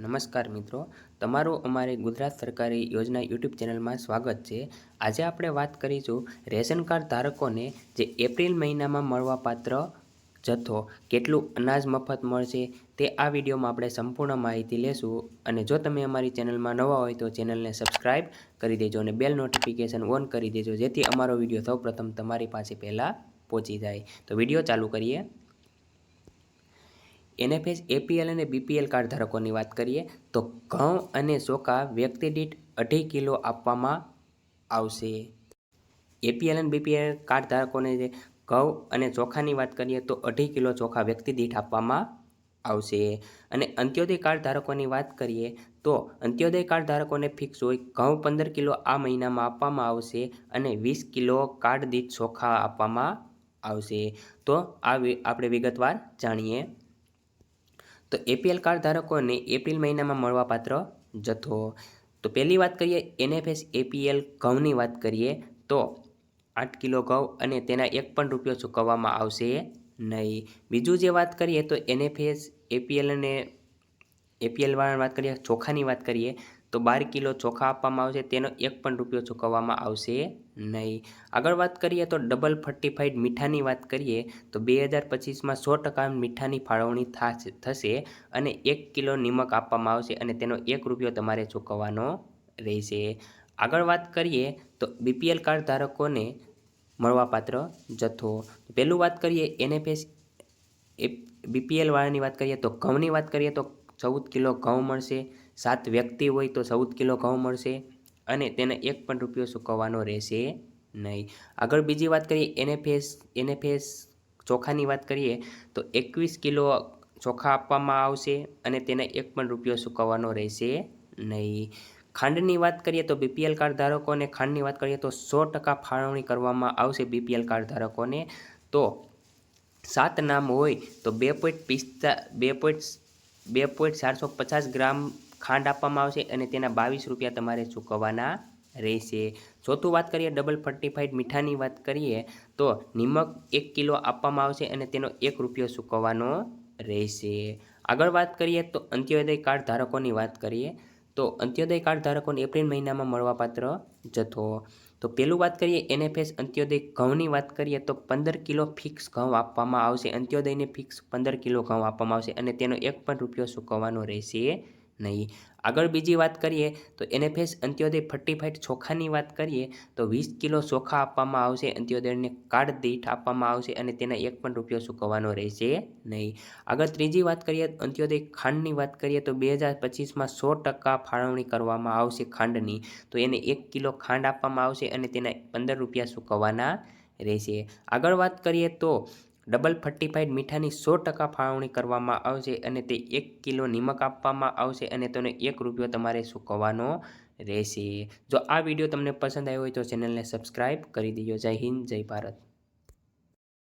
નમસ્કાર મિત્રો, તમારું અમારી ગુજરાત સરકારી યોજના યુટ્યુબ ચેનલમાં સ્વાગત છે। આજે આપણે વાત કરીશું રેશન કાર્ડ ધારકોને જે એપ્રિલ મહિનામાં મળવાપાત્ર જથ્થો કેટલું અનાજ મફત મળશે તે આ વિડીયોમાં આપણે સંપૂર્ણ માહિતી લેશું। અને જો તમે અમારી ચેનલમાં નવા હોય તો ચેનલને સબસ્ક્રાઈબ કરી દેજો અને બેલ નોટિફિકેશન ઓન કરી દેજો, જેથી અમારો વિડીયો સૌપ્રથમ તમારી પાસે પહેલાં પહોંચી જાય। તો વિડીયો ચાલુ કરીએ। NFS, APL અને BPL કાર્ડ ધારકોની વાત કરીએ તો ઘઉં અને ચોખા વ્યક્તિ દીઠ 2.5 કિલો આપવામાં આવશે। APL અને BPL કાર્ડ ધારકોને જે ઘઉં અને ચોખાની વાત કરીએ તો 2.5 કિલો ચોખા વ્યક્તિ દીઠ આપવામાં આવશે। અને અંત્યોદય કાર્ડ ધારકોની વાત કરીએ તો અંત્યોદય કાર્ડ ધારકોને ફિક્સ હોય ઘઉં 15 કિલો આ મહિનામાં આપવામાં આવશે અને 20 કિલો કાર્ડ દીઠ ચોખા આપવામાં આવશે। તો આપણે વિગતવાર જાણીએ તો APL કાર્ડ ધારકોને એપ્રિલ મહિનામાં મળવાપાત્ર જથ્થો। તો પહેલી વાત કરીએ NFS APL ઘઉંની વાત કરીએ તો 8 કિલો ઘઉં અને તેના 1 પણ રૂપિયો ચૂકવવામાં આવશે નહીં। બીજું જે વાત કરીએ તો NFS APL અને APL વાળાની વાત કરીએ ચોખાની વાત કરીએ તો 12 કિલો ચોખા આપવામાં આવશે, તેનો 1 પણ રૂપિયો ચૂકવવામાં આવશે નહીં। આગળ વાત કરીએ તો ડબલ ફર્ટિફાઈડ મીઠાની વાત કરીએ તો 2025માં 100% મીઠાની ફાળવણી થશે અને 1 કિલો નિમક આપવામાં આવશે અને તેનો 1 રૂપિયો તમારે ચૂકવવાનો રહેશે। આગળ વાત કરીએ તો BPL કાર્ડ ધારકોને મળવાપાત્ર જથ્થો। પહેલું વાત કરીએ NFS BPL વાળાની વાત કરીએ તો ઘઉંની વાત કરીએ તો 14 કિલો ઘઉં મળશે, 7 વ્યક્તિ હોય તો 14 કિલો ઘઉં મળશે અને તેને 1 પણ રૂપિયો ચૂકવવાનો રહેશે નહીં। આગળ બીજી વાત કરીએ NFS ચોખાની વાત કરીએ તો 21 કિલો ચોખા આપવામાં આવશે અને તેને 1 પણ રૂપિયો ચૂકવવાનો રહેશે નહીં। ખાંડની વાત કરીએ તો BPL કાર્ડ ધારકોને ખાંડની વાત કરીએ તો 100% ફાળવણી કરવામાં આવશે BPL કાર્ડ ધારકોને। તો 7 નામ હોય તો 2.450 ગ્રામ ખાંડ આપવામાં આવશે અને તેના 22 રૂપિયા તમારે ચૂકવવાના રહેશે। ચોથું વાત કરીએ ડબલ ફર્ટિફાઈડ મીઠાની વાત કરીએ તો નિમક 1 કિલો આપવામાં આવશે અને તેનો 1 રૂપિયો ચૂકવવાનો રહેશે। આગળ વાત કરીએ તો અંત્યોદય કાર્ડ ધારકોની વાત કરીએ તો અંત્યોદય કાર્ડ ધારકોને એપ્રિલ મહિનામાં મળવાપાત્ર જથ્થો। તો પહેલું વાત કરીએ NFS અંત્યોદય ઘઉંની વાત કરીએ તો 15 કિલો ફિક્સ ઘઉં આપવામાં આવશે, અંત્યોદયને ફિક્સ 15 કિલો ઘઉં આપવામાં આવશે અને તેનો 1 પણ રૂપિયો ચૂકવવાનો રહેશે નહીં। આગળ બીજી વાત કરીએ તો NFS અંત્યોદય ફર્ટિફાઈડ ચોખાની વાત કરીએ તો 20 કિલો ચોખા આપવામાં આવશે, અંત્યોદયને કાર્ડ દીઠ આપવામાં આવશે અને તેના 1 પણ રૂપિયો ચૂકવવાનો રહેશે નહીં। આગળ ત્રીજી વાત કરીએ અંત્યોદય ખાંડની વાત કરીએ તો 2025માં 100% ફાળવણી કરવામાં આવશે ખાંડની, તો એને 1 કિલો ખાંડ આપવામાં આવશે અને તેના 15 રૂપિયા ચૂકવવાના રહેશે। આગળ વાત કરીએ તો ડબલ ફર્ટિફાઈડ મીઠાની 100% ફાળવણી કરવામાં આવશે અને તે 1 કિલો નિમક આપવામાં આવશે અને તેનો 1 રૂપિયો તમારે ચૂકવવાનો રહેશે। જો આ વિડીયો તમને પસંદ આવ્યો હોય તો ચેનલને સબસ્ક્રાઈબ કરી દેજો। જય હિન્દ, જય ભારત।